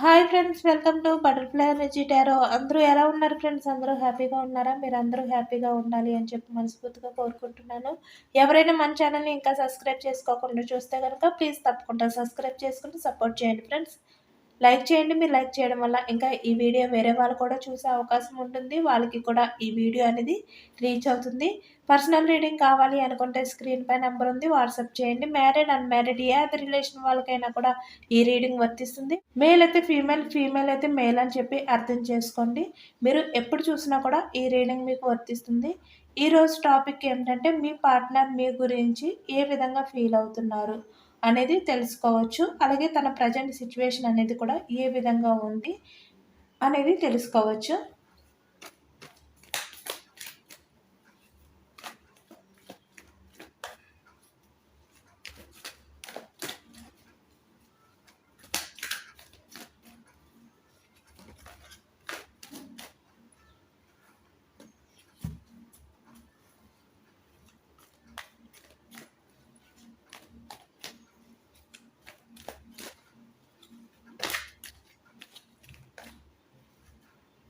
Hi friends, welcome to butterfly energy tarot. అందరూ ఎలా ఉన్నారు ఫ్రెండ్స్? అందరూ హ్యాపీగా ఉన్నారా? మీరు అందరూ హ్యాపీగా ఉండాలి అని చెప్పి మనస్ఫూర్తిగా కోరుకుంటున్నాను. ఎవరైనా మన ఛానల్ని ఇంకా సబ్స్క్రైబ్ చేసుకోకుండా చూస్తే కనుక ప్లీజ్ తప్పకుండా సబ్స్క్రైబ్ చేసుకుని సపోర్ట్ చేయండి ఫ్రెండ్స్. లైక్ చేయండి. మీరు లైక్ చేయడం వల్ల ఇంకా ఈ వీడియో వేరే వాళ్ళు కూడా చూసే అవకాశం ఉంటుంది. వాళ్ళకి కూడా ఈ వీడియో అనేది రీచ్ అవుతుంది. పర్సనల్ రీడింగ్ కావాలి అనుకుంటే స్క్రీన్ పై నెంబర్ ఉంది, వాట్సాప్ చేయండి. మ్యారీడ్ అన్మ్యారీడ్ ఏ అదర్ రిలేషన్ వాళ్ళకైనా కూడా ఈ రీడింగ్ వర్తిస్తుంది. మేల్ అయితే ఫీమేల్, ఫీమేల్ అయితే మేల్ అని చెప్పి అర్థం చేసుకోండి. మీరు ఎప్పుడు చూసినా కూడా ఈ రీడింగ్ మీకు వర్తిస్తుంది. ఈరోజు టాపిక్ ఏంటంటే మీ పార్ట్నర్ మీ గురించి ఏ విధంగా ఫీల్ అవుతున్నారు అనేది తెలుసుకోవచ్చు. అలాగే తన ప్రజెంట్ సిచ్యువేషన్ అనేది కూడా ఏ విధంగా ఉంది అనేది తెలుసుకోవచ్చు.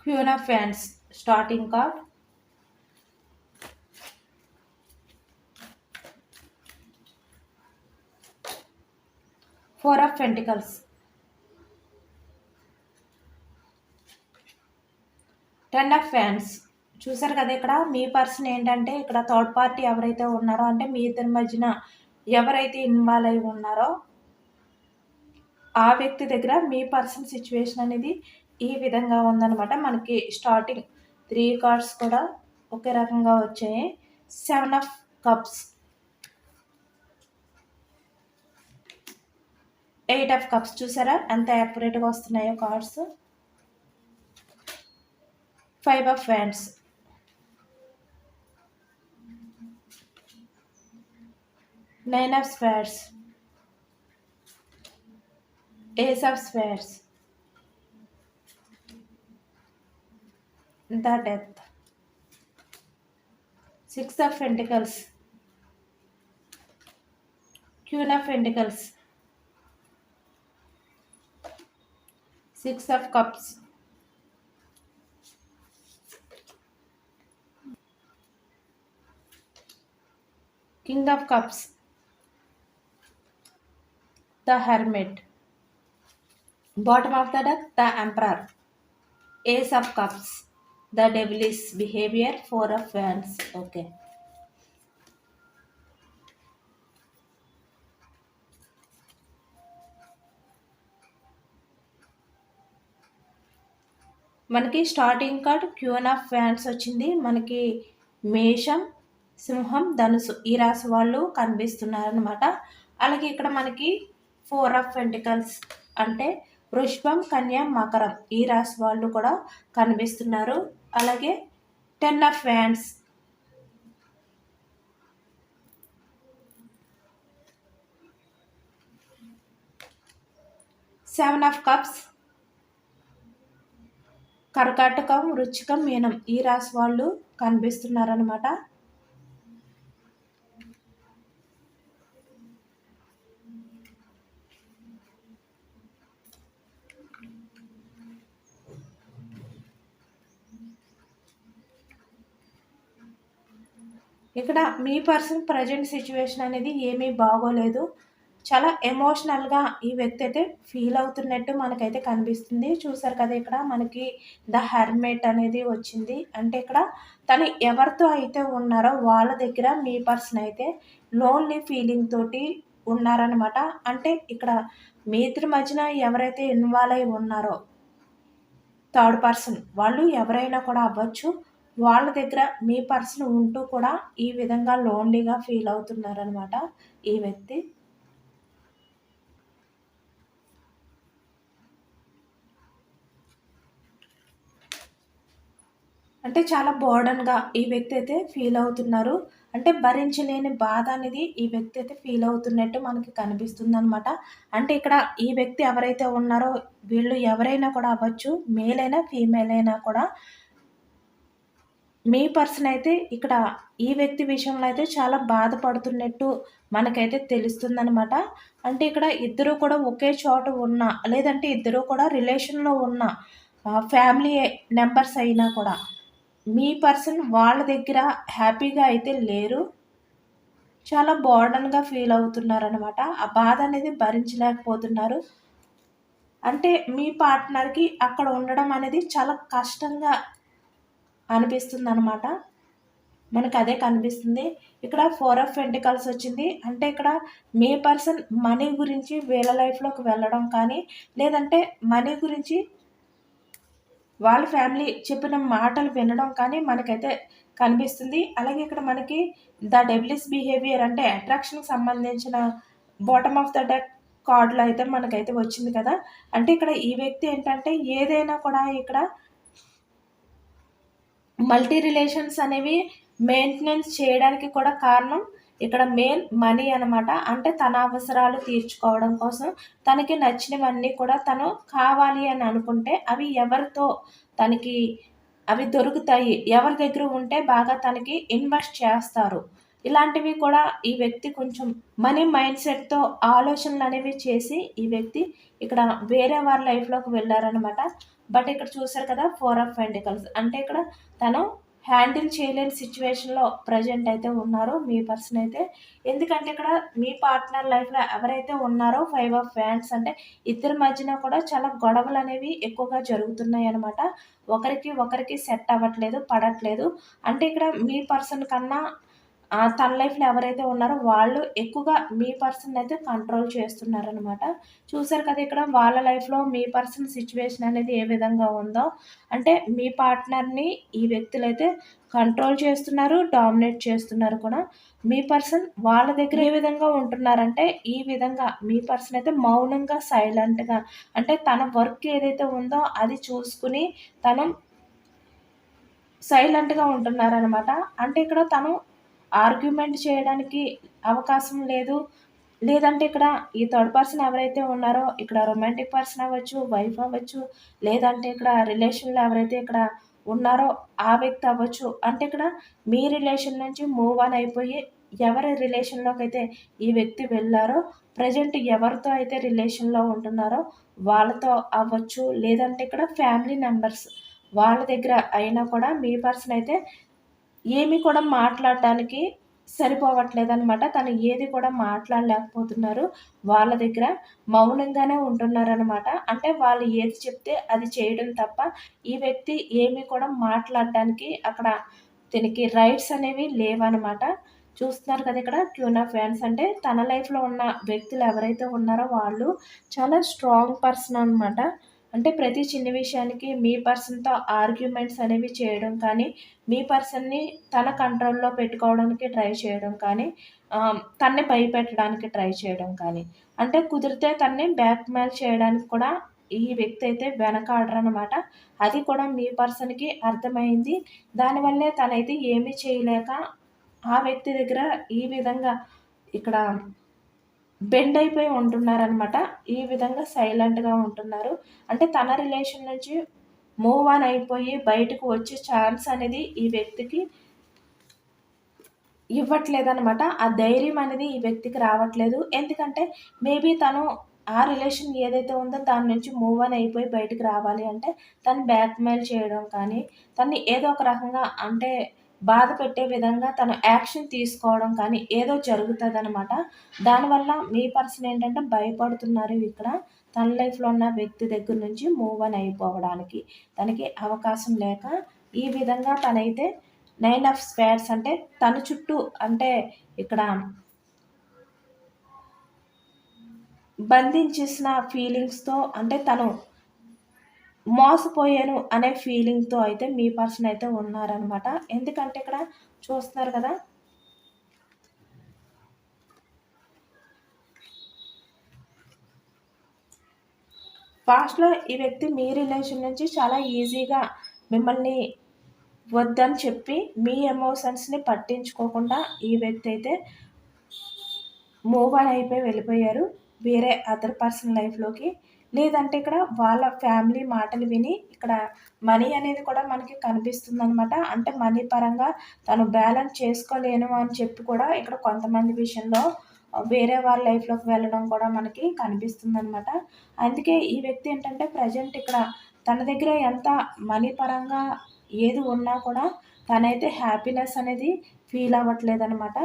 Queen of Wands starting card. Four of Pentacles. 10 of Wands. చూసారు కదా, ఇక్కడ మీ పర్సన్ ఏంటంటే ఇక్కడ థర్డ్ పార్టీ ఎవరైతే ఉన్నారో, అంటే మీ ఇద్దరి మధ్యన ఎవరైతే ఇన్వాల్వ్ అయి ఉన్నారో ఆ వ్యక్తి దగ్గర మీ పర్సన్ సిచ్యువేషన్ అనేది ఈ విధంగా ఉందన్నమాట. మనకి స్టార్టింగ్ 3 కార్డ్స్ కూడా ఒకే రకంగా వచ్చాయి. 7 ఆఫ్ కప్స్, 8 ఆఫ్ కప్స్. చూసారా ఎంత యాక్యురేట్గా వస్తున్నాయో cards. 5 of wands, 9 of swords, ace of swords, the death, 6 of pentacles, queen of pentacles, 6 of cups, king of cups, the hermit, bottom of the deck, the emperor, ace of cups, the devilish behaviour, 4 of wands. Okay, మనకి starting card queen of wands వచ్చింది. మనకి మేషం, సింహం, ధనుసు ఈ రాశి వాళ్ళు కనిపిస్తున్నారనమాట. అలాగే ఇక్కడ మనకి 4 ఆఫ్ పెంటికల్స్ అంటే వృషభం, కన్య, మకరం ఈ రాశి వాళ్ళు కూడా కనిపిస్తున్నారు. అలాగే 10 ఆఫ్ వ్యాండ్స్, 7 ఆఫ్ కప్స్, కర్కాటకం, వృచ్చికం, మీనం ఈ రాశి వాళ్ళు కనిపిస్తున్నారనమాట. ఇక్కడ మీ పర్సన్ ప్రజెంట్ సిచ్యువేషన్ అనేది ఏమీ బాగోలేదు. చాలా ఎమోషనల్గా ఈ వ్యక్తి అయితే ఫీల్ అవుతున్నట్టు మనకైతే కనిపిస్తుంది. చూసారు కదా, ఇక్కడ మనకి ద హెర్మిట్ అనేది వచ్చింది. అంటే ఇక్కడ తను ఎవరితో అయితే ఉన్నారో వాళ్ళ దగ్గర మీ పర్సన్ అయితే లోన్లీ ఫీలింగ్ తోటి ఉన్నారనమాట. అంటే ఇక్కడ మీ ఇద్దరి మధ్యన ఎవరైతే ఇన్వాల్వ్ అయి ఉన్నారో థర్డ్ పర్సన్, వాళ్ళు ఎవరైనా కూడా అవ్వచ్చు, వాళ్ళ దగ్గర మీ పర్సన్ ఉంటూ కూడా ఈ విధంగా లోన్లీగా ఫీల్ అవుతున్నారనమాట ఈ వ్యక్తి. అంటే చాలా బర్డన్గా ఈ వ్యక్తి అయితే ఫీల్ అవుతున్నారు. అంటే భరించలేని బాధ అనేది ఈ వ్యక్తి అయితే ఫీల్ అవుతున్నట్టు మనకి కనిపిస్తుంది అనమాట. అంటే ఇక్కడ ఈ వ్యక్తి ఎవరైతే ఉన్నారో వీళ్ళు ఎవరైనా కూడా అవ్వచ్చు, మేల్ అయినా ఫీమేల్ అయినా కూడా మీ పర్సన్ అయితే ఇక్కడ ఈ వ్యక్తి విషయంలో అయితే చాలా బాధపడుతున్నట్టు మనకైతే తెలుస్తుందనమాట. అంటే ఇక్కడ ఇద్దరు కూడా ఒకే చోట ఉన్న, లేదంటే ఇద్దరు కూడా రిలేషన్‌లో ఉన్న ఫ్యామిలీ మెంబర్స్ అయినా కూడా మీ పర్సన్ వాళ్ళ దగ్గర హ్యాపీగా అయితే లేరు. చాలా బర్డెన్‌గా ఫీల్ అవుతున్నారనమాట. ఆ బాధ అనేది భరించలేకపోతున్నారు. అంటే మీ పార్ట్నర్‌కి అక్కడ ఉండడం అనేది చాలా కష్టంగా అనిపిస్తుందనమాట. మనకదే కనిపిస్తుంది. ఇక్కడ 4 ఆఫ్ పెంటికల్స్ వచ్చింది. అంటే ఇక్కడ మీ పర్సన్ మనీ గురించి వీళ్ళ లైఫ్‌లోకి వెళ్ళడం కానీ, లేదంటే మనీ గురించి వాళ్ళ ఫ్యామిలీ చెప్పిన మాటలు వినడం కానీ మనకైతే కనిపిస్తుంది. అలాగే ఇక్కడ మనకి ద డెవిలిష్ బిహేవియర్ అంటే అట్రాక్షన్‌కి సంబంధించిన బాటమ్ ఆఫ్ ద డెక్ కార్డ్‌లో అయితే మనకైతే వచ్చింది కదా! అంటే ఇక్కడ ఈ వ్యక్తి ఏంటంటే ఏదైనా కూడా ఇక్కడ మల్టీ రిలేషన్స్ అనేవి మెయింటెనెన్స్ చేయడానికి కూడా కారణం ఇక్కడ మెయిన్ మనీ అనమాట. అంటే తన అవసరాలు తీర్చుకోవడం కోసం తనకి నచ్చినవన్నీ కూడా తను కావాలి అని అనుకుంటే అవి ఎవరితో తనకి అవి దొరుకుతాయి. ఎవరి దగ్గర ఉంటే బాగా తనకి ఇన్వెస్ట్ చేస్తారు. ఇలాంటివి కూడా ఈ వ్యక్తి కొంచెం మనీ మైండ్ సెట్‌తో ఆలోచనలనేవి చేసి ఈ వ్యక్తి ఇక్కడ వేరే వారి లైఫ్‌లోకి వెళ్లారనమాట. బట్ ఇక్కడ చూసారు కదా! 4 ఆఫ్ పెంటికల్స్ అంటే ఇక్కడ తను హ్యాండిల్ చేయలేని సిట్యుయేషన్‌లో ప్రెజెంట్ అయితే ఉన్నారు మీ పర్సన్ అయితే. ఎందుకంటే ఇక్కడ మీ పార్ట్నర్ లైఫ్‌లో ఎవరైతే ఉన్నారో 5 ఆఫ్ వ్యాండ్స్ అంటే ఇద్దరి మధ్యన కూడా చాలా గొడవలనేవి ఎక్కువగా జరుగుతున్నాయన్నమాట. ఒకరికి సెట్ అవ్వట్లేదు, పడట్లేదు. అంటే ఇక్కడ మీ పర్సన్ కన్నా తన లైఫ్‌లో ఎవరైతే ఉన్నారో వాళ్ళు ఎక్కువగా మీ పర్సన్‌నయితే కంట్రోల్ చేస్తున్నారనమాట. చూసారు కదా! ఇక్కడ వాళ్ళ లైఫ్‌లో మీ పర్సన్ సిట్యుయేషన్ అనేది ఏ విధంగా ఉందో. అంటే మీ పార్ట్నర్‌ని ఈ వ్యక్తులైతే కంట్రోల్ చేస్తున్నారు, డామినేట్ చేస్తున్నారు కూడా. మీ పర్సన్ వాళ్ళ దగ్గర ఏ విధంగా ఉంటున్నారంటే, ఈ విధంగా మీ పర్సన్ అయితే మౌనంగా, సైలెంట్‌గా అంటే తన వర్క్ ఏదైతే ఉందో అది చూసుకుని తను సైలెంట్‌గా ఉంటున్నారనమాట. అంటే ఇక్కడ తను ఆర్గ్యుమెంట్ చేయడానికి అవకాశం లేదు. లేదంటే ఇక్కడ ఈ థర్డ్ పర్సన్ ఎవరైతే ఉన్నారో ఇక్కడ రొమాంటిక్ పర్సన్ అవ్వచ్చు, వైఫ్ అవ్వచ్చు, లేదంటే ఇక్కడ రిలేషన్‌లో ఎవరైతే ఇక్కడ ఉన్నారో ఆ వ్యక్తి అవ్వచ్చు. అంటే ఇక్కడ మీ రిలేషన్ నుంచి మూవ్ ఆన్ అయిపోయి ఎవరి రిలేషన్‌లోకైతే ఈ వ్యక్తి వెళ్లారో ప్రెజెంట్ ఎవరితో అయితే రిలేషన్‌లో ఉంటున్నారో వాళ్ళతో అవ్వచ్చు. లేదంటే ఇక్కడ ఫ్యామిలీ మెంబర్స్ వాళ్ళ దగ్గర అయినా కూడా మీ పర్సన్ అయితే ఏమి కూడా మాట్లాడడానికి సరిపోవట్లేదనమాట. తను ఏది కూడా మాట్లాడలేకపోతున్నారు. వాళ్ళ దగ్గర మౌనంగానే ఉంటున్నారనమాట. అంటే వాళ్ళు ఏది చెప్తే అది చేయడం తప్ప, ఈ వ్యక్తి ఏమి కూడా మాట్లాడడానికి అక్కడ దీనికి రైట్స్ అనేవి లేవనమాట. చూస్తున్నారు కదా! ఇక్కడ క్వీన్ ఆఫ్ వ్యాండ్స్ అంటే తన లైఫ్‌లో ఉన్న వ్యక్తులు ఎవరైతే ఉన్నారో వాళ్ళు చాలా స్ట్రాంగ్ పర్సన్ అనమాట. అంటే ప్రతి చిన్న విషయానికి మీ పర్సన్‌తో ఆర్గ్యుమెంట్స్ అనేవి చేయడం కానీ, మీ పర్సన్‌ని తన కంట్రోల్‌లో పెట్టుకోవడానికి ట్రై చేయడం కానీ, తనని భయపెట్టడానికి ట్రై చేయడం కానీ, అంటే కుదిరితే తనని బ్లాక్‌మెయిల్ చేయడానికి కూడా ఈ వ్యక్తి అయితే వెనకాడరనమాట. అది కూడా మీ పర్సన్‌కి అర్థమైంది. దానివల్లే తనైతే ఏమీ చేయలేక ఆ వ్యక్తి దగ్గర ఈ విధంగా ఇక్కడ బెండ్ అయిపోయి ఉంటున్నారనమాట. ఈ విధంగా సైలెంట్‌గా ఉంటున్నారు. అంటే తన రిలేషన్ నుంచి మూవ్ ఆన్ అయిపోయి బయటకు వచ్చే ఛాన్స్ అనేది ఈ వ్యక్తికి ఇవ్వట్లేదనమాట. ఆ ధైర్యం అనేది ఈ వ్యక్తికి రావట్లేదు. ఎందుకంటే మేబీ తను ఆ రిలేషన్ ఏదైతే ఉందో దాని నుంచి మూవ్ ఆన్ అయిపోయి బయటికి రావాలి అంటే తను బ్లాక్‌మెయిల్ చేయడం కానీ, తనని ఏదో ఒక రకంగా అంటే బాధ పెట్టే విధంగా తను యాక్షన్ తీసుకోవడం కానీ ఏదో జరుగుతదనమాట. దానివల్ల మీ పర్సన్ ఏంటంటే భయపడుతున్నారు ఇక్కడ. తన లైఫ్‌లో ఉన్న వ్యక్తి దగ్గర నుంచి మూవ్ ఆన్ అయిపోవడానికి. తనకి అవకాశం లేక ఈ విధంగా తనైతే 9 ఆఫ్ స్పేర్స్ అంటే తన చుట్టూ అంటే ఇక్కడ బంధించేసిన ఫీలింగ్స్‌తో అంటే తను మోసపోయాను అనే ఫీలింగ్‌తో అయితే మీ పర్సన్ అయితే ఉన్నారనమాట. ఎందుకంటే ఇక్కడ చూస్తున్నారు కదా! పాస్ట్‌లో ఈ వ్యక్తి మీ రిలేషన్ నుంచి చాలా ఈజీగా మిమ్మల్ని వద్దని చెప్పి మీ ఎమోషన్స్‌ని పట్టించుకోకుండా ఈ వ్యక్తి అయితే మూవ్ ఆన్ అయిపోయి వెళ్ళిపోయారు వేరే అదర్ పర్సన్ లైఫ్‌లోకి. లేదంటే ఇక్కడ వాళ్ళ ఫ్యామిలీ మాటలు విని ఇక్కడ మనీ అనేది కూడా మనకి కనిపిస్తుందనమాట. అంటే మనీ పరంగా తను బ్యాలెన్స్ చేసుకోలేను అని చెప్పి కూడా ఇక్కడ కొంతమంది విషయంలో వేరే వాళ్ళ లైఫ్‌లోకి వెళ్ళడం కూడా మనకి కనిపిస్తుందనమాట. అందుకే ఈ వ్యక్తి ఏంటంటే ప్రెజెంట్ ఇక్కడ తన దగ్గర ఎంత మనీ పరంగా ఏది ఉన్నా కూడా తనైతే హ్యాపీనెస్ అనేది ఫీల్ అవ్వట్లేదనమాట.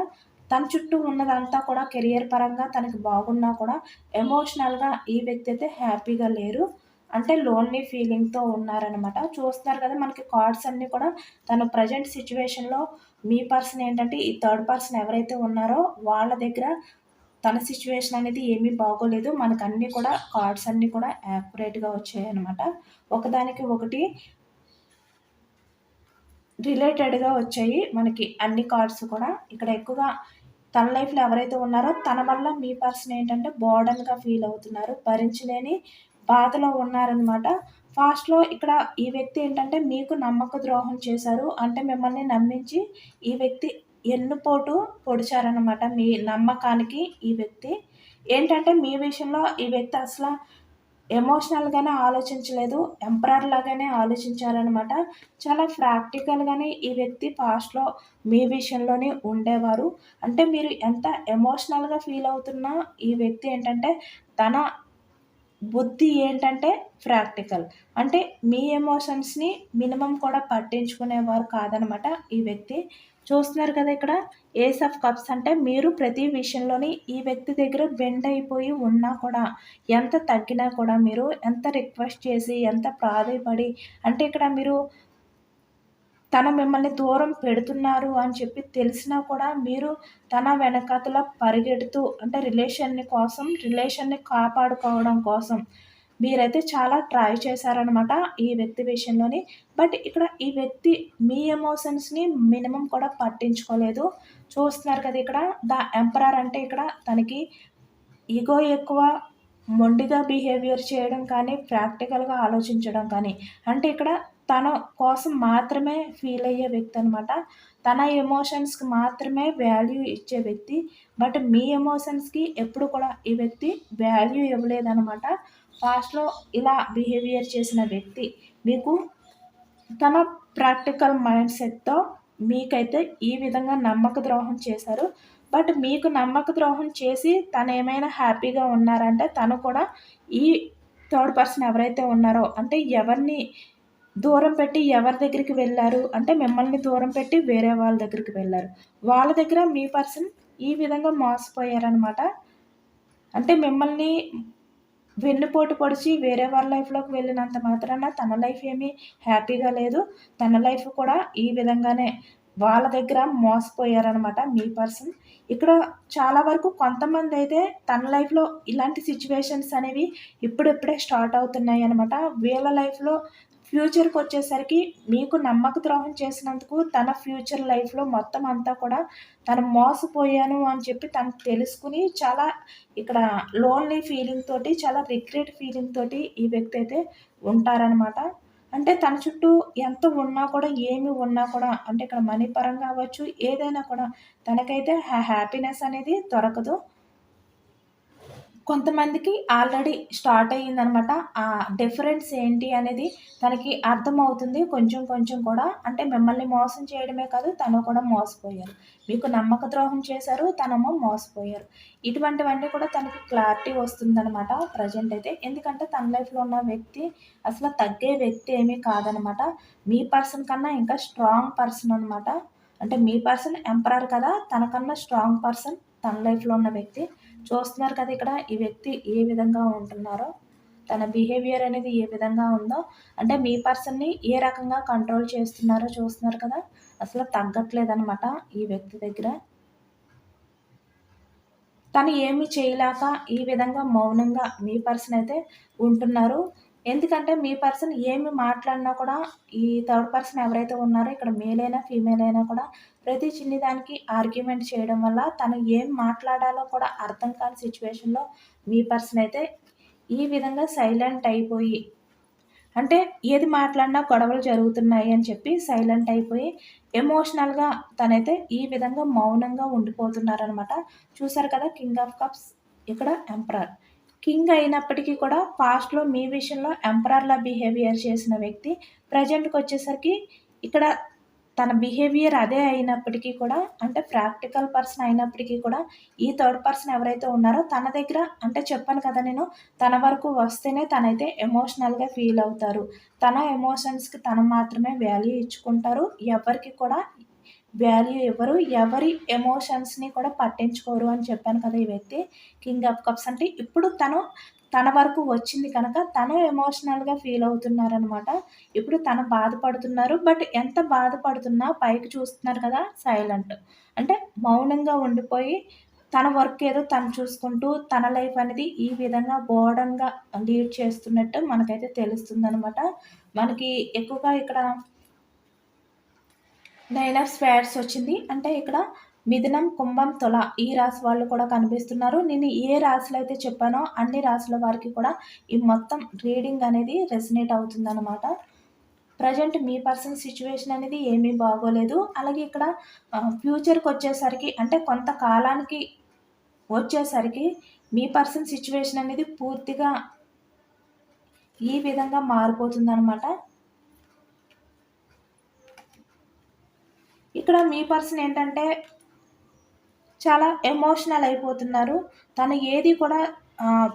తన చుట్టూ ఉన్నదంతా కూడా కెరియర్ పరంగా తనకి బాగున్నా కూడా ఎమోషనల్‌గా ఈ వ్యక్తి అయితే హ్యాపీగా లేరు. అంటే లోన్లీ ఫీలింగ్‌తో ఉన్నారనమాట. చూస్తున్నారు కదా మనకి కార్డ్స్ అన్నీ కూడా తను ప్రెజెంట్ సిట్యుయేషన్‌లో మీ పర్సన్ ఏంటంటే ఈ థర్డ్ పర్సన్ ఎవరైతే ఉన్నారో వాళ్ళ దగ్గర తన సిట్యుయేషన్ అనేది ఏమీ బాగోలేదు. మనకన్నీ కూడా కార్డ్స్ అన్నీ కూడా యాక్యురేట్‌గా వచ్చాయనమాట. ఒకదానికి ఒకటి రిలేటెడ్‌గా వచ్చాయి మనకి అన్ని కార్డ్స్ కూడా. ఇక్కడ ఎక్కువగా తన లైఫ్‌లో ఎవరైతే ఉన్నారో తన వల్ల మీ పర్సన్ ఏంటంటే బర్డెన్‌గా ఫీల్ అవుతున్నారు. భరించలేని బాధలో ఉన్నారనమాట. ఫాస్ట్‌లో ఇక్కడ ఈ వ్యక్తి ఏంటంటే మీకు నమ్మక ద్రోహం చేశారు. అంటే మిమ్మల్ని నమ్మించి ఈ వ్యక్తి ఎన్నుపోటు పొడిచారనమాట మీ నమ్మకానికి ఈ వ్యక్తి. ఏంటంటే మీ విషయంలో ఈ వ్యక్తి అసల ఎమోషనల్‌గానే ఆలోచించలేదు. ఎంపరర్ లాగానే ఆలోచించారనమాట. చాలా ప్రాక్టికల్‌గానే ఈ వ్యక్తి పాస్ట్‌లో మీ విషయంలోనే ఉండేవారు. అంటే మీరు ఎంత ఎమోషనల్‌గా ఫీల్ అవుతున్నా ఈ వ్యక్తి ఏంటంటే తన బుద్ధి ఏంటంటే ప్రాక్టికల్. అంటే మీ ఎమోషన్స్‌ని మినిమమ్ కూడా పట్టించుకునేవారు కాదనమాట ఈ వ్యక్తి. చూస్తున్నారు కదా ఇక్కడ ఏస్ ఆఫ్ కప్స్ అంటే మీరు ప్రతి విషయంలోని ఈ వ్యక్తి దగ్గర బెండ్ అయిపోయి ఉన్నా కూడా, ఎంత తగ్గినా కూడా మీరు ఎంత రిక్వెస్ట్ చేసి, ఎంత ప్రాధేయపడి అంటే ఇక్కడ మీరు తను మిమ్మల్ని దూరం పెడుతున్నారు అని చెప్పి తెలిసినా కూడా మీరు తన వెనకాతల పరిగెడుతూ అంటే రిలేషన్‌ని కాపాడుకోవడం కోసం మీరైతే చాలా ట్రై చేశారనమాట ఈ వ్యక్తి విషయంలోని. బట్ ఇక్కడ ఈ వ్యక్తి మీ ఎమోషన్స్‌ని మినిమమ్ కూడా పట్టించుకోలేదు. చూస్తున్నారు కదా ఇక్కడ ద ఎంపరర్ అంటే ఇక్కడ తనకి ఇగో ఎక్కువ, మొండిగా బిహేవియర్ చేయడం కానీ, ప్రాక్టికల్‌గా ఆలోచించడం కానీ, అంటే ఇక్కడ తన కోసం మాత్రమే ఫీల్ అయ్యే వ్యక్తి అనమాట. తన ఎమోషన్స్‌కి మాత్రమే వాల్యూ ఇచ్చే వ్యక్తి. బట్ మీ ఎమోషన్స్‌కి ఎప్పుడు కూడా ఈ వ్యక్తి వాల్యూ ఇవ్వలేదనమాట. పాస్ట్‌లో ఇలా బిహేవియర్ చేసిన వ్యక్తి మీకు తన ప్రాక్టికల్ మైండ్ సెట్‌తో మీకైతే ఈ విధంగా నమ్మక ద్రోహం చేశారు. బట్ మీకు నమ్మక ద్రోహం చేసి తనేమైనా హ్యాపీగా ఉన్నారంటే తను కూడా ఈ థర్డ్ పర్సన్ ఎవరైతే ఉన్నారో అంటే ఎవరిని దూరం పెట్టి ఎవరి దగ్గరికి వెళ్లారు అంటే మిమ్మల్ని దూరం పెట్టి వేరే వాళ్ళ దగ్గరికి వెళ్లారు. వాళ్ళ దగ్గర మీ పర్సన్ ఈ విధంగా మోసపోయారనమాట. అంటే మిమ్మల్ని వెన్నుపోటు పొడిచి వేరే వాళ్ళ లైఫ్‌లోకి వెళ్ళినంత మాత్రాన తన లైఫ్ ఏమీ హ్యాపీగా లేదు. తన లైఫ్ కూడా ఈ విధంగానే వాళ్ళ దగ్గర మోసపోయారనమాట మీ పర్సన్. ఇక్కడ చాలా వరకు కొంతమందైతే తన లైఫ్‌లో ఇలాంటి సిట్యుయేషన్స్ అనేవి ఇప్పుడిప్పుడే స్టార్ట్ అవుతున్నాయనమాట. వీళ్ళ లైఫ్‌లో ఫ్యూచర్‌కొచ్చేసరికి మీకు నమ్మక ద్రోహం చేసినందుకు తన ఫ్యూచర్ లైఫ్‌లో మొత్తం అంతా కూడా తను మోసపోయాను అని చెప్పి తను తెలుసుకొని చాలా ఇక్కడ లోన్లీ ఫీలింగ్ తోటి, చాలా రిగ్రెట్ ఫీలింగ్ తోటి ఈ వ్యక్తి అయితే ఉంటారనమాట. అంటే తన చుట్టూ ఎంత ఉన్నా కూడా, ఏమి ఉన్నా కూడా అంటే ఇక్కడ మనీ పరంగా అవ్వచ్చు, ఏదైనా కూడా తనకైతే హ్యాపీనెస్ అనేది దొరకదు. కొంతమందికి ఆల్రెడీ స్టార్ట్ అయ్యిందనమాట. ఆ డిఫరెన్స్ ఏంటి అనేది తనకి అర్థమవుతుంది కొంచెం కొంచెం కూడా. అంటే మిమ్మల్ని మోసం చేయడమే కాదు తను కూడా మోసపోయారు. మీకు నమ్మక ద్రోహం చేశారు, తనేమో మోసపోయారు. ఇటువంటివన్నీ కూడా తనకి క్లారిటీ వస్తుందనమాట ప్రెజెంట్ అయితే. ఎందుకంటే తన లైఫ్‌లో ఉన్న వ్యక్తి అసలు తగ్గే వ్యక్తి ఏమీ కాదనమాట. మీ పర్సన్ కన్నా ఇంకా స్ట్రాంగ్ పర్సన్ అనమాట. అంటే మీ పర్సన్ ఎంపరర్ కదా! తనకన్నా స్ట్రాంగ్ పర్సన్ తన లైఫ్‌లో ఉన్న వ్యక్తి. చూస్తున్నారు కదా ఇక్కడ ఈ వ్యక్తి ఏ విధంగా ఉంటున్నారో, తన బిహేవియర్ అనేది ఏ విధంగా ఉందో, అంటే మీ పర్సన్‌ని ఏ రకంగా కంట్రోల్ చేస్తున్నారో చూస్తున్నారు కదా! అసలు తగ్గట్లేదనమాట ఈ వ్యక్తి దగ్గర. తను ఏమి చేయలేక ఈ విధంగా మౌనంగా మీ పర్సన్ అయితే ఉంటున్నారు. ఎందుకంటే మీ పర్సన్ ఏమి మాట్లాడినా కూడా ఈ థర్డ్ పర్సన్ ఎవరైతే ఉన్నారో ఇక్కడ మేల్ అయినా, ఫీమేల్ అయినా కూడా ప్రతి చిన్ని దానికి ఆర్గ్యుమెంట్ చేయడం వల్ల తను ఏం మాట్లాడాలో కూడా అర్థం కాని సిట్యుయేషన్‌లో మీ పర్సన్ అయితే ఈ విధంగా సైలెంట్ అయిపోయి అంటే ఏది మాట్లాడినా గొడవలు జరుగుతున్నాయి అని చెప్పి సైలెంట్ అయిపోయి ఎమోషనల్‌గా తనైతే ఈ విధంగా మౌనంగా ఉండిపోతున్నారనమాట. చూసారు కదా కింగ్ ఆఫ్ కప్స్, ఇక్కడ ఎంపరర్. కింగ్ అయినప్పటికీ కూడా పాస్ట్‌లో మీ విషయంలో ఎంపరర్‌లా బిహేవియర్ చేసిన వ్యక్తి ప్రెజెంట్‌కొచ్చేసరికి ఇక్కడ తన బిహేవియర్ అదే అయినప్పటికీ కూడా అంటే ప్రాక్టికల్ పర్సన్ అయినప్పటికీ కూడా ఈ థర్డ్ పర్సన్ ఎవరైతే ఉన్నారో తన దగ్గర అంటే చెప్పాను కదా నేను తన వరకు వస్తేనే తనైతే ఎమోషనల్‌గా ఫీల్ అవుతారు. తన ఎమోషన్స్‌కి తను మాత్రమే వాల్యూ ఇచ్చుకుంటారు. ఎవరికి కూడా వాల్యూ ఇవ్వరు. ఎవరి ఎమోషన్స్‌ని కూడా పట్టించుకోరు అని చెప్పాను కదా! ఈ వ్యక్తి కింగ్ ఆఫ్ కప్స్ అంటే ఇప్పుడు తను తన వరకు వచ్చింది కనుక తను ఎమోషనల్‌గా ఫీల్ అవుతున్నారనమాట. ఇప్పుడు తను బాధపడుతున్నారు. బట్ ఎంత బాధపడుతున్నా పైకి చూస్తున్నారు కదా! సైలెంట్. అంటే మౌనంగా ఉండిపోయి తన వర్క్ ఏదో తను చూసుకుంటూ తన లైఫ్ అనేది ఈ విధంగా బోర్డన్‌గా లీడ్ చేస్తున్నట్టు మనకైతే తెలుస్తుందనమాట. మనకి ఎక్కువగా ఇక్కడ 9 ఆఫ్ స్వేర్డ్స్ వచ్చింది. అంటే ఇక్కడ మిథునం, కుంభం, తుల ఈ రాశి వాళ్ళు కూడా కనిపిస్తున్నారు. నేను ఏ రాశిలో అయితే చెప్పానో అన్ని రాశుల వారికి కూడా ఈ మొత్తం రీడింగ్ అనేది రెసొనేట్ అవుతుందనమాట. ప్రెజెంట్ మీ పర్సన్ సిట్యుయేషన్ అనేది ఏమీ బాగోలేదు. అలాగే ఇక్కడ ఫ్యూచర్‌కొచ్చేసరికి అంటే కొంతకాలానికి వచ్చేసరికి మీ పర్సన్ సిట్యుయేషన్ అనేది పూర్తిగా ఈ విధంగా మారిపోతుందనమాట. ఇక్కడ మీ పర్సన్ ఏంటంటే చాలా ఎమోషనల్ అయిపోతున్నారు. తను ఏది కూడా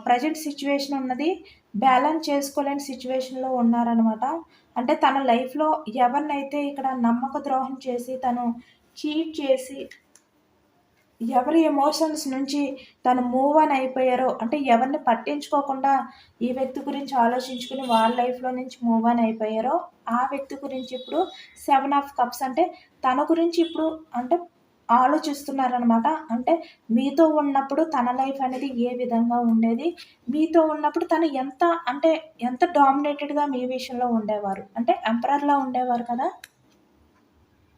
ప్రెజెంట్ సిట్యుయేషన్ ఉన్నది బ్యాలెన్స్ చేసుకోలేని సిట్యుయేషన్‌లో ఉన్నారనమాట. అంటే తన లైఫ్‌లో ఎవరినైతే ఇక్కడ నమ్మక ద్రోహం చేసి, తను చీట్ చేసి, ఎవరి ఎమోషన్స్ నుంచి తను మూవ్ ఆన్ అయిపోయారో, అంటే ఎవరిని పట్టించుకోకుండా ఈ వ్యక్తి గురించి ఆలోచించుకుని వాళ్ళ లైఫ్‌లో నుంచి మూవ్ ఆన్ అయిపోయారో, ఆ వ్యక్తి గురించి ఇప్పుడు 7 ఆఫ్ కప్స్ అంటే తన గురించి ఇప్పుడు అంటే ఆలోచిస్తున్నారనమాట. అంటే మీతో ఉన్నప్పుడు తన లైఫ్ అనేది ఏ విధంగా ఉండేది? మీతో ఉన్నప్పుడు తను ఎంత అంటే ఎంత డామినేటెడ్‌గా మీ విషయంలో ఉండేవారు? అంటే ఎంపరర్‌లా ఉండేవారు కదా!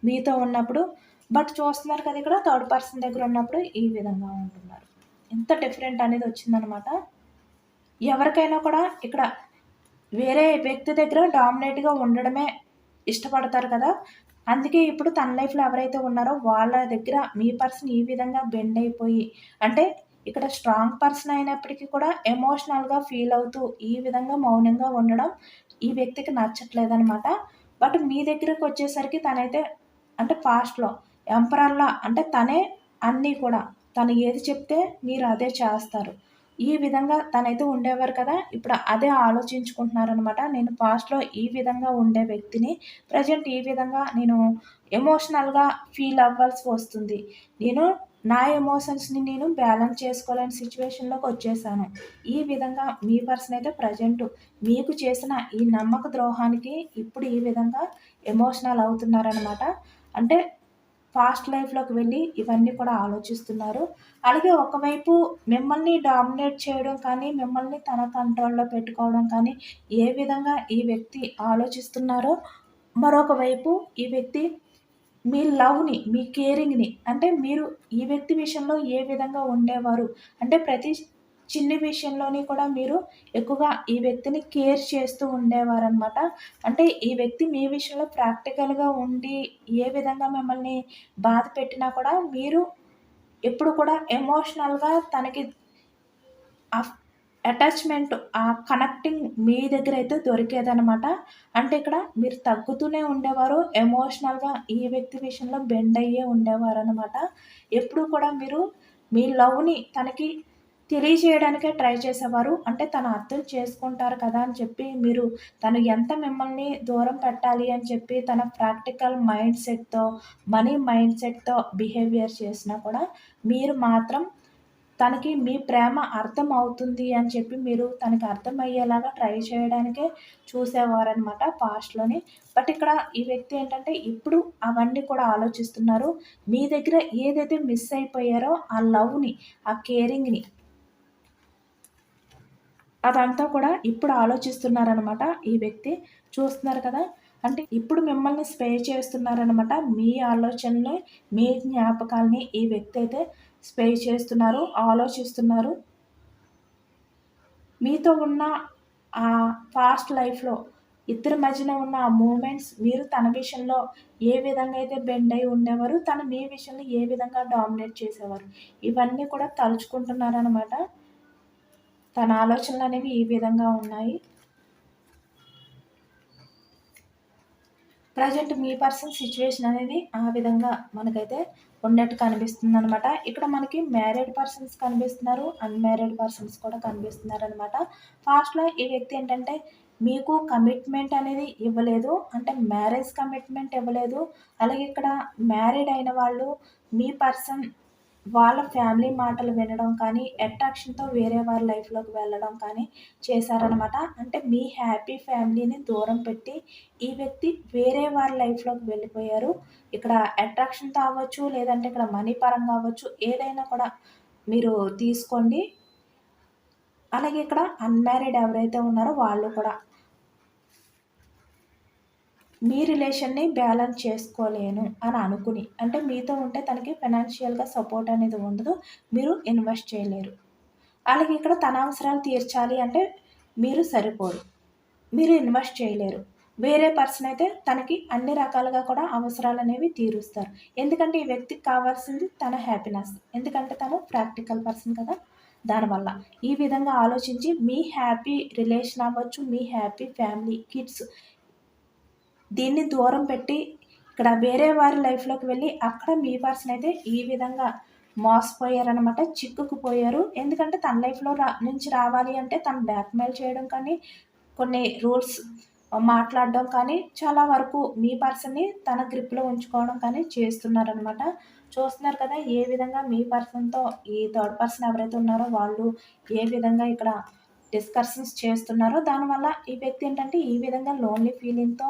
మీతో ఉన్నప్పుడు. బట్ చూస్తున్నారు కదా ఇక్కడ థర్డ్ పర్సన్ దగ్గర ఉన్నప్పుడు ఈ విధంగా ఉంటున్నారు. ఎంత డిఫరెంట్ అనేది వచ్చిందనమాట. ఎవరికైనా కూడా ఇక్కడ వేరే వ్యక్తి దగ్గర డామినేట్‌గా ఉండడమే ఇష్టపడతారు కదా! అందుకే ఇప్పుడు తన లైఫ్‌లో ఎవరైతే ఉన్నారో వాళ్ళ దగ్గర మీ పర్సన్ ఈ విధంగా బెండ్ అయిపోయి అంటే ఇక్కడ స్ట్రాంగ్ పర్సన్ అయినప్పటికీ కూడా ఎమోషనల్‌గా ఫీల్ అవుతూ ఈ విధంగా మౌనంగా ఉండడం ఈ వ్యక్తికి నచ్చట్లేదనమాట. బట్ మీ దగ్గరకొచ్చేసరికి తనైతే అంటే పాస్ట్‌లో ఎంపరర్‌లా అంటే తనే అన్నీ కూడా. తను ఏది చెప్తే మీరు అదే చేస్తారు. ఈ విధంగా తనైతే ఉండేవారు కదా! ఇప్పుడు అదే ఆలోచించుకుంటున్నారనమాట. నేను పాస్ట్‌లో ఈ విధంగా ఉండే వ్యక్తిని ప్రెజెంట్ ఈ విధంగా నేను ఎమోషనల్‌గా ఫీల్ అవ్వాల్సి వస్తుంది. నేను నా ఎమోషన్స్‌ని నేను బ్యాలెన్స్ చేసుకోలేని సిట్యుయేషన్‌లోకొచ్చేసాను. ఈ విధంగా మీ పర్సన్ అయితే ప్రెజెంట్ మీకు చేసిన ఈ నమ్మక ద్రోహానికి ఇప్పుడు ఈ విధంగా ఎమోషనల్ అవుతున్నారనమాట. అంటే పాస్ట్ లైఫ్‌లోకి వెళ్ళి ఇవన్నీ కూడా ఆలోచిస్తున్నారు. అలాగే ఒకవైపు మిమ్మల్ని డామినేట్ చేయడం కానీ, మిమ్మల్ని తన కంట్రోల్‌లో పెట్టుకోవడం కానీ, ఏ విధంగా ఈ వ్యక్తి ఆలోచిస్తున్నారో, మరొక వైపు ఈ వ్యక్తి మీ లవ్‌ని, మీ కేరింగ్‌ని అంటే మీరు ఈ వ్యక్తి విషయంలో ఏ విధంగా ఉండేవారు? అంటే ప్రతి చిన్ని విషయంలోని కూడా మీరు ఎక్కువగా ఈ వ్యక్తిని కేర్ చేస్తూ ఉండేవారనమాట. అంటే ఈ వ్యక్తి మీ విషయంలో ప్రాక్టికల్‌గా ఉండి ఏ విధంగా మిమ్మల్ని బాధ పెట్టినా కూడా మీరు ఎప్పుడు కూడా ఎమోషనల్‌గా తనకి అఫ్ అటాచ్‌మెంట్ ఆ కనెక్టింగ్ మీ దగ్గరైతే దొరికేదనమాట. అంటే ఇక్కడ మీరు తగ్గుతూనే ఉండేవారు. ఎమోషనల్‌గా ఈ వ్యక్తి విషయంలో బెండ్ అయ్యే ఉండేవారనమాట. ఎప్పుడు కూడా మీరు మీ లవ్‌ని తనకి తెలియజేయడానికే ట్రై చేసేవారు. అంటే తను అర్థం చేసుకుంటారు కదా అని చెప్పి మీరు తను ఎంత మిమ్మల్ని దూరం పెట్టాలి అని చెప్పి తన ప్రాక్టికల్ మైండ్ సెట్‌తో, మనీ మైండ్ సెట్‌తో బిహేవియర్ చేసినా కూడా మీరు మాత్రం తనకి మీ ప్రేమ అర్థం అవుతుంది అని చెప్పి మీరు తనకి అర్థమయ్యేలాగా ట్రై చేయడానికే చూసేవారనమాట పాస్ట్‌లోని. బట్ ఇక్కడ ఈ వ్యక్తి ఏంటంటే ఇప్పుడు అవన్నీ కూడా ఆలోచిస్తున్నారు. మీ దగ్గర ఏదైతే మిస్ అయిపోయారో ఆ లవ్‌ని, ఆ కేరింగ్‌ని అదంతా కూడా ఇప్పుడు ఆలోచిస్తున్నారనమాట ఈ వ్యక్తి. చూస్తున్నారు కదా! అంటే ఇప్పుడు మిమ్మల్ని స్పేర్ చేస్తున్నారనమాట. మీ ఆలోచనని, మీ జ్ఞాపకాల్ని ఈ వ్యక్తి అయితే స్పేర్ చేస్తున్నారు, ఆలోచిస్తున్నారు. మీతో ఉన్న ఆ పాస్ట్ లైఫ్‌లో ఇద్దరి మధ్యన ఉన్న ఆ మూమెంట్స్ మీరు తన విషయంలో ఏ విధంగా అయితే బెండ్ అయి ఉండేవారు, తను మీ విషయంలో ఏ విధంగా డామినేట్ చేసేవారు. ఇవన్నీ కూడా తలుచుకుంటున్నారనమాట. తన ఆలోచనలు అనేవి ఈ విధంగా ఉన్నాయి. ప్రజెంట్ మీ పర్సన్ సిచ్యువేషన్ అనేది ఆ విధంగా మనకైతే ఉన్నట్టు కనిపిస్తుంది అనమాట. ఇక్కడ మనకి మ్యారీడ్ పర్సన్స్ కనిపిస్తున్నారు, అన్‌మ్యారీడ్ పర్సన్స్ కూడా కనిపిస్తున్నారనమాట. ఫాస్ట్‌లో ఈ వ్యక్తి ఏంటంటే మీకు కమిట్మెంట్ అనేది ఇవ్వలేదు. అంటే మ్యారేజ్ కమిట్మెంట్ ఇవ్వలేదు. అలాగే ఇక్కడ మ్యారీడ్ అయిన వాళ్ళు మీ పర్సన్ వాళ్ళ ఫ్యామిలీ మాటలు వినడం కానీ, అట్రాక్షన్‌తో వేరే వారి లైఫ్‌లోకి వెళ్ళడం కానీ చేశారనమాట. అంటే మీ హ్యాపీ ఫ్యామిలీని దూరం పెట్టి, ఈ వ్యక్తి వేరే వారి లైఫ్‌లోకి వెళ్ళిపోయారు. ఇక్కడ అట్రాక్షన్‌తో అవ్వచ్చు, లేదంటే ఇక్కడ మనీ పరంగా అవ్వచ్చు, ఏదైనా కూడా మీరు తీసుకోండి. అలాగే ఇక్కడ అన్‌మ్యారీడ్ ఎవరైతే ఉన్నారో వాళ్ళు కూడా మీ రిలేషన్‌ని బ్యాలెన్స్ చేసుకోలేను అని అనుకుని, అంటే మీతో ఉంటే తనకి ఫైనాన్షియల్‌గా సపోర్ట్ అనేది ఉండదు. మీరు ఇన్వెస్ట్ చేయలేరు. అలాగే ఇక్కడ తన అవసరాలు తీర్చాలి అంటే మీరు సరిపోరు. మీరు ఇన్వెస్ట్ చేయలేరు. వేరే పర్సన్ అయితే తనకి అన్ని రకాలుగా కూడా అవసరాలనేవి తీరుస్తారు. ఎందుకంటే ఈ వ్యక్తికి కావాల్సింది తన హ్యాపీనెస్. ఎందుకంటే తను ప్రాక్టికల్ పర్సన్ కదా! దానివల్ల. ఈ విధంగా ఆలోచించి మీ హ్యాపీ రిలేషన్ అవ్వచ్చు, మీ హ్యాపీ ఫ్యామిలీ, కిడ్స్ దీన్ని దూరం పెట్టి ఇక్కడ వేరే వారి లైఫ్‌లోకి వెళ్ళి అక్కడ మీ పర్సన్ అయితే ఈ విధంగా మోసపోయారనమాట. చిక్కుకుపోయారు. ఎందుకంటే తన లైఫ్‌లో నుంచి రావాలి అంటే తను బ్లాక్‌మెయిల్ చేయడం కానీ, కొన్ని రూల్స్ మాట్లాడడం కానీ, చాలా వరకు మీ పర్సన్‌ని తన గ్రిప్‌లో ఉంచుకోవడం కానీ చేస్తున్నారనమాట. చూస్తున్నారు కదా! ఏ విధంగా మీ పర్సన్‌తో ఈ థర్డ్ పర్సన్ ఎవరైతే ఉన్నారో వాళ్ళు ఏ విధంగా ఇక్కడ డిస్కషన్స్ చేస్తున్నారో, దానివల్ల ఈ వ్యక్తి ఏంటంటే ఈ విధంగా లోన్లీ ఫీలింగ్‌తో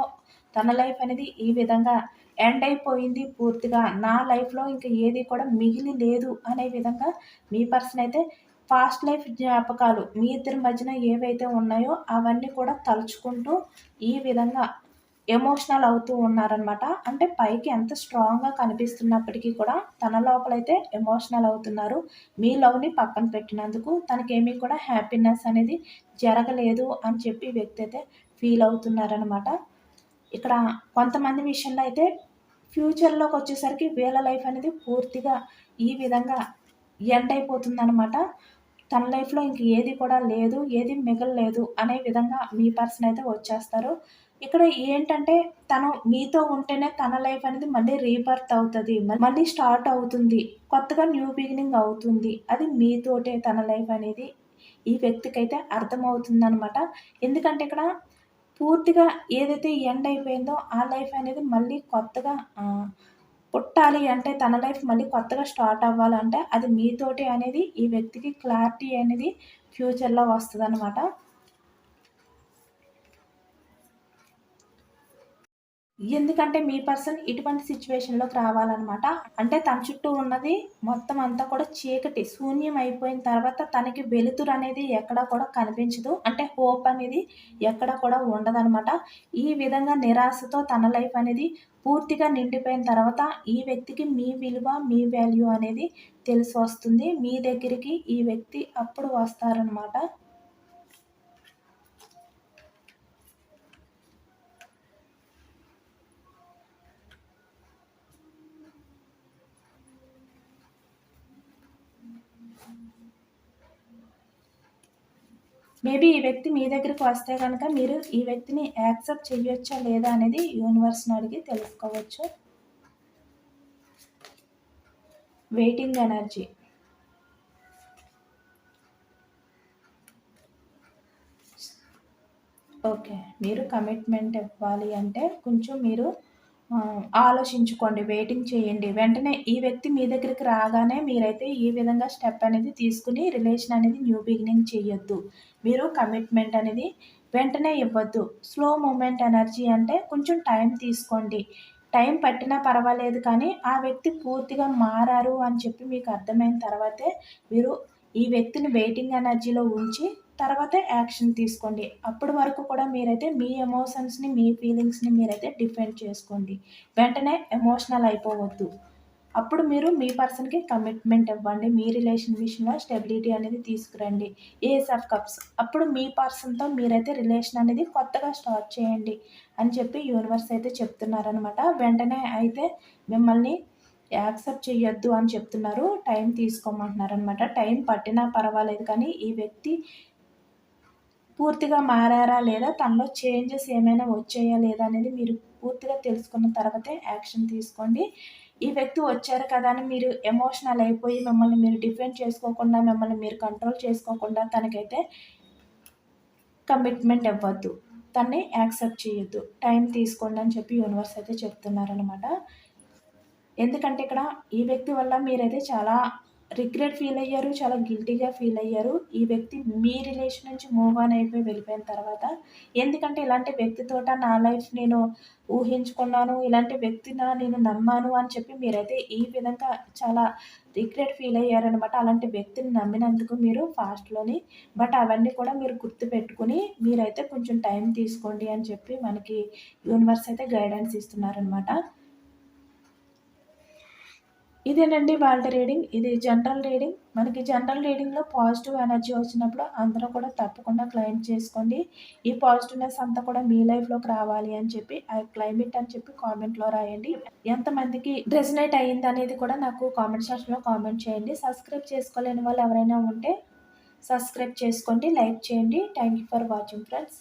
తన లైఫ్ అనేది ఈ విధంగా ఎండ్ అయిపోయింది పూర్తిగా. నా లైఫ్‌లో ఇంక ఏది కూడా మిగిలి లేదు అనే విధంగా మీ పర్సన్ అయితే పాస్ట్ లైఫ్ జ్ఞాపకాలు మీ ఇద్దరి మధ్యన ఏవైతే ఉన్నాయో అవన్నీ కూడా తలుచుకుంటూ ఈ విధంగా ఎమోషనల్ అవుతూ ఉన్నారనమాట. అంటే పైకి ఎంత స్ట్రాంగ్‌గా కనిపిస్తున్నప్పటికీ కూడా తన లోపలైతే ఎమోషనల్ అవుతున్నారు. మీ లవ్‌ని పక్కన పెట్టినందుకు తనకేమీ కూడా హ్యాపీనెస్ అనేది జరగలేదు అని చెప్పి ఈ వ్యక్తి అయితే ఫీల్ అవుతున్నారనమాట. ఇక్కడ కొంతమంది విషయంలో అయితే ఫ్యూచర్‌లోకొచ్చేసరికి వీళ్ళ లైఫ్ అనేది పూర్తిగా ఈ విధంగా ఎండ్ అయిపోతుందనమాట. తన లైఫ్‌లో ఇంక ఏది కూడా లేదు, ఏది మిగలలేదు అనే విధంగా మీ పర్సన్ అయితే వచ్చేస్తారు. ఇక్కడ ఏంటంటే తను మీతో ఉంటేనే తన లైఫ్ అనేది మళ్ళీ రీబర్త్ అవుతది. మళ్ళీ స్టార్ట్ అవుతుంది. కొత్తగా న్యూ బిగినింగ్ అవుతుంది. అది మీతోటే తన లైఫ్ అనేది ఈ వ్యక్తికైతే అర్థమవుతుందనమాట. ఎందుకంటే ఇక్కడ పూర్తిగా ఏదైతే ఎండ్ అయిపోయిందో ఆ లైఫ్ అనేది మళ్ళీ కొత్తగా పుట్టాలి అంటే తన లైఫ్ మళ్ళీ కొత్తగా స్టార్ట్ అవ్వాలంటే అది మీతోటి అనేది ఈ వ్యక్తికి క్లారిటీ అనేది ఫ్యూచర్‌లో వస్తదనమాట. ఎందుకంటే మీ పర్సన్ ఇటువంటి సిట్యుయేషన్‌లోకి రావాలనమాట. అంటే తన చుట్టూ ఉన్నది మొత్తం అంతా కూడా చీకటి, శూన్యం అయిపోయిన తర్వాత తనకి వెలుతురనేది ఎక్కడ కూడా కనిపించదు. అంటే హోప్ అనేది ఎక్కడ కూడా ఉండదనమాట. ఈ విధంగా నిరాశతో తన లైఫ్ అనేది పూర్తిగా నిండిపోయిన తర్వాత ఈ వ్యక్తికి మీ విలువ, మీ వాల్యూ అనేది తెలిసొస్తుంది. మీ దగ్గరికి ఈ వ్యక్తి అప్పుడు వస్తారనమాట. మేబీ ఈ వ్యక్తి మీ దగ్గరికి వస్తే గనక మీరు ఈ వ్యక్తిని యాక్సెప్ట్ చెయ్యొచ్చా లేదా అనేది యూనివర్స్‌ని అడిగి తెలుసుకోవచ్చు. Waiting energy. ఓకే. మీరు కమిట్మెంట్ ఇవ్వాలి అంటే కొంచెం మీరు ఆలోచించుకోండి. వెయిటింగ్ చేయండి. వెంటనే ఈ వ్యక్తి మీ దగ్గరికి రాగానే మీరైతే ఈ విధంగా స్టెప్ అనేది తీసుకొని రిలేషన్ అనేది న్యూ బిగినింగ్ చేయొద్దు. మీరు కమిట్మెంట్ అనేది వెంటనే ఇవ్వద్దు. స్లో మూవ్‌మెంట్ ఎనర్జీ అంటే కొంచెం టైం తీసుకోండి. టైం పట్టినా పర్వాలేదు కానీ ఆ వ్యక్తి పూర్తిగా మారారు అని చెప్పి మీకు అర్థమైన తర్వాతే మీరు ఈ వ్యక్తిని వెయిటింగ్ ఎనర్జీలో ఉంచి తర్వాతే యాక్షన్ తీసుకోండి. అప్పటి వరకు కూడా మీరైతే మీ ఎమోషన్స్‌ని, మీ ఫీలింగ్స్‌ని మీరైతే డిఫెండ్ చేసుకోండి. వెంటనే ఎమోషనల్ అయిపోవద్దు. అప్పుడు మీరు మీ పర్సన్‌కి కమిట్మెంట్ ఇవ్వండి. మీ రిలేషన్ విషయంలో స్టెబిలిటీ అనేది తీసుకురండి. ఏస్ ఆఫ్ కప్స్ అప్పుడు మీ పర్సన్‌తో మీరైతే రిలేషన్ అనేది కొత్తగా స్టార్ట్ చేయండి అని చెప్పి యూనివర్స్ అయితే చెప్తున్నారనమాట. వెంటనే అయితే మిమ్మల్ని యాక్సెప్ట్ చెయ్యొద్దు అని చెప్తున్నారు. టైం తీసుకోమంటున్నారనమాట. టైం పట్టినా పర్వాలేదు కానీ ఈ వ్యక్తి పూర్తిగా మారారా లేదా, తనలో చేంజెస్ ఏమైనా వచ్చాయా లేదా అనేది మీరు పూర్తిగా తెలుసుకున్న తర్వాతే యాక్షన్ తీసుకోండి. ఈ వ్యక్తి వచ్చారు కదా అని మీరు ఎమోషనల్ అయిపోయి మిమ్మల్ని మీరు డిఫెండ్ చేసుకోకుండా, మిమ్మల్ని మీరు కంట్రోల్ చేసుకోకుండా తనకైతే కమిట్మెంట్ ఇవ్వద్దు. తనని యాక్సెప్ట్ చేయొద్దు. టైం తీసుకోండి అని చెప్పి యూనివర్స్ అయితే చెప్తున్నారనమాట. ఎందుకంటే ఇక్కడ ఈ వ్యక్తి వల్ల మీరైతే చాలా రిగ్రెట్ ఫీల్ అయ్యారు. చాలా గిల్టీగా ఫీల్ అయ్యారు. ఈ వ్యక్తి మీ రిలేషన్ నుంచి మూవ్ ఆన్ అయిపోయి వెళ్ళిపోయిన తర్వాత, ఎందుకంటే ఇలాంటి వ్యక్తితోట నా లైఫ్ నేను ఊహించుకున్నాను, ఇలాంటి వ్యక్తిని నేను నమ్మాను అని చెప్పి మీరైతే ఈ విధంగా చాలా రిగ్రెట్ ఫీల్ అయ్యారనమాట. అలాంటి వ్యక్తిని నమ్మినందుకు మీరు ఫాస్ట్‌లోని. బట్ అవన్నీ కూడా మీరు గుర్తుపెట్టుకొని మీరైతే కొంచెం టైం తీసుకోండి అని చెప్పి మనకి యూనివర్స్ అయితే గైడెన్స్ ఇస్తున్నారనమాట. ఇదేనండి వాళ్ళ రీడింగ్. ఇది జనరల్ రీడింగ్. మనకి జనరల్ రీడింగ్‌లో పాజిటివ్ ఎనర్జీ వచ్చినప్పుడు అందరూ కూడా తప్పకుండా క్లెయిమ్ చేసుకోండి. ఈ పాజిటివ్‌నెస్ అంతా కూడా మీ లైఫ్‌లోకి రావాలి అని చెప్పి ఐ క్లెయిమ్ ఇట్ అని చెప్పి కామెంట్‌లో రాయండి. ఎంతమందికి రెజొనేట్ అయిందనేది కూడా నాకు కామెంట్ సెక్షన్‌లో కామెంట్ చేయండి. సబ్స్క్రైబ్ చేసుకోలేని వాళ్ళు ఎవరైనా ఉంటే సబ్స్క్రైబ్ చేసుకోండి, లైక్ చేయండి. Thank you for watching friends.